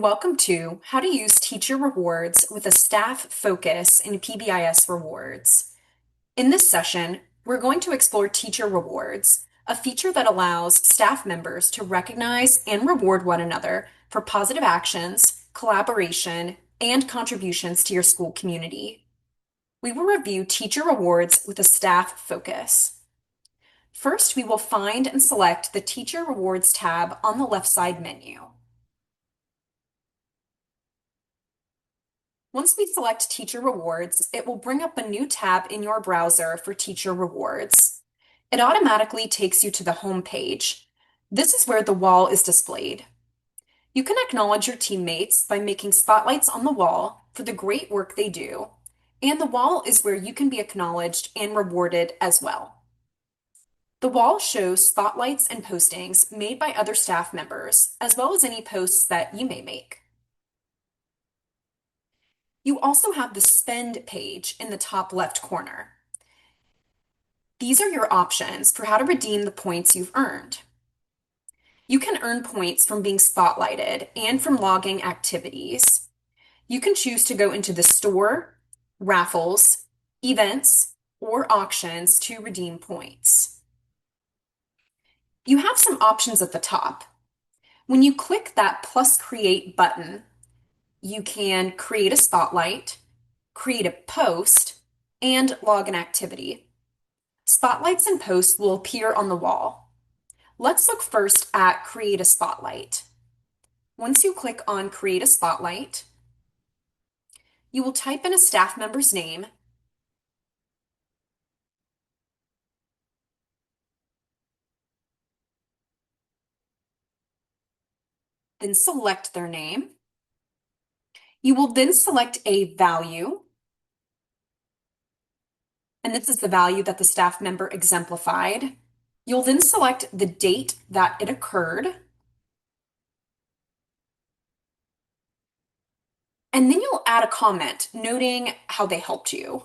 welcome to How to Use Teacher Rewards with a Staff Focus in PBIS Rewards. In this session, we're going to explore Teacher Rewards, a feature that allows staff members to recognize and reward one another for positive actions, collaboration, and contributions to your school community. We will review Teacher Rewards with a Staff Focus. First, we will find and select the Teacher Rewards tab on the left side menu. Once we select Teacher Rewards, it will bring up a new tab in your browser for Teacher Rewards. It automatically takes you to the home page. This is where the wall is displayed. You can acknowledge your teammates by making spotlights on the wall for the great work they do, and the wall is where you can be acknowledged and rewarded as well. The wall shows spotlights and postings made by other staff members, as well as any posts that you may make. You also have the spend page in the top left corner. These are your options for how to redeem the points you've earned. You can earn points from being spotlighted and from logging activities. You can choose to go into the store, raffles, events, or auctions to redeem points. You have some options at the top. When you click that plus create button, you can create a spotlight, create a post, and log an activity. Spotlights and posts will appear on the wall. Let's look first at Create a Spotlight. Once you click on Create a Spotlight, you will type in a staff member's name, then select their name. You will then select a value, and this is the value that the staff member exemplified. You'll then select the date that it occurred, and then you'll add a comment noting how they helped you.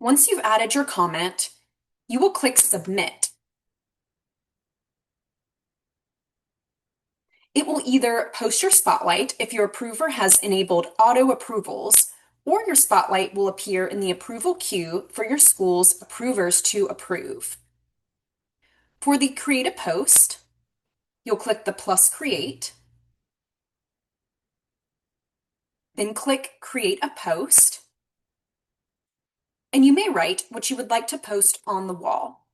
Once you've added your comment, you will click Submit. It will either post your spotlight if your approver has enabled auto approvals, or your spotlight will appear in the approval queue for your school's approvers to approve. For the Create a Post, you'll click the plus Create, then click Create a Post, and you may write what you would like to post on the wall.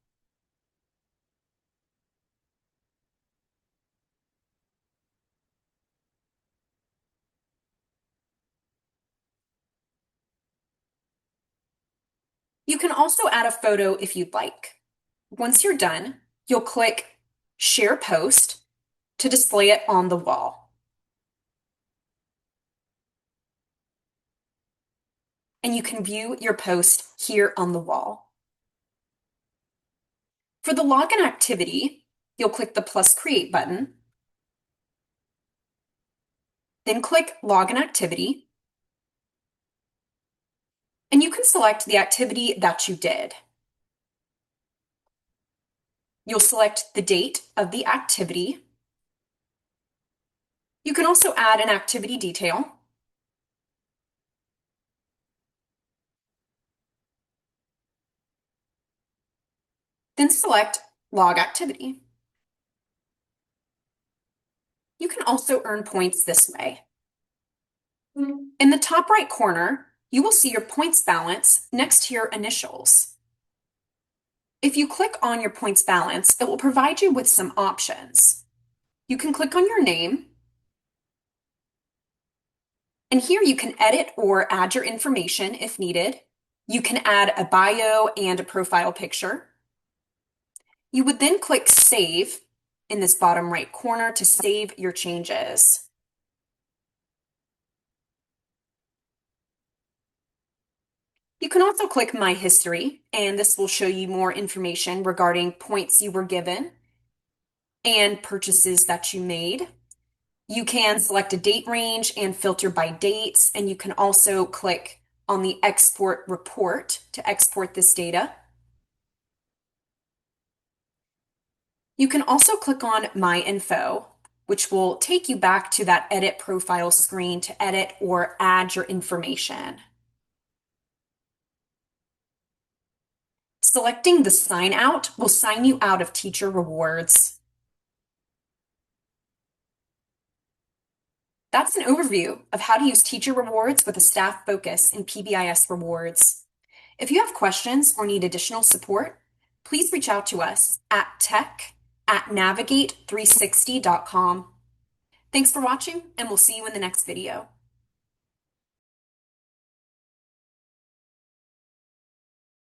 You can also add a photo if you'd like. Once you're done, you'll click Share Post to display it on the wall. And you can view your post here on the wall. For the login activity, you'll click the plus Create button, then click Login Activity, and you can select the activity that you did. You'll select the date of the activity. You can also add an activity detail. Then select Log Activity. You can also earn points this way. In the top right corner, you will see your points balance next to your initials. If you click on your points balance, it will provide you with some options. You can click on your name, and here you can edit or add your information if needed. You can add a bio and a profile picture. You would then click Save in this bottom right corner to save your changes. You can also click My History, and this will show you more information regarding points you were given and purchases that you made. You can select a date range and filter by dates, and you can also click on the Export Report to export this data. You can also click on My Info, which will take you back to that Edit Profile screen to edit or add your information. Selecting the Sign Out will sign you out of Teacher Rewards. That's an overview of how to use Teacher Rewards with a staff focus in PBIS Rewards. If you have questions or need additional support, please reach out to us at tech@navigate360.com. Thanks for watching, and we'll see you in the next video.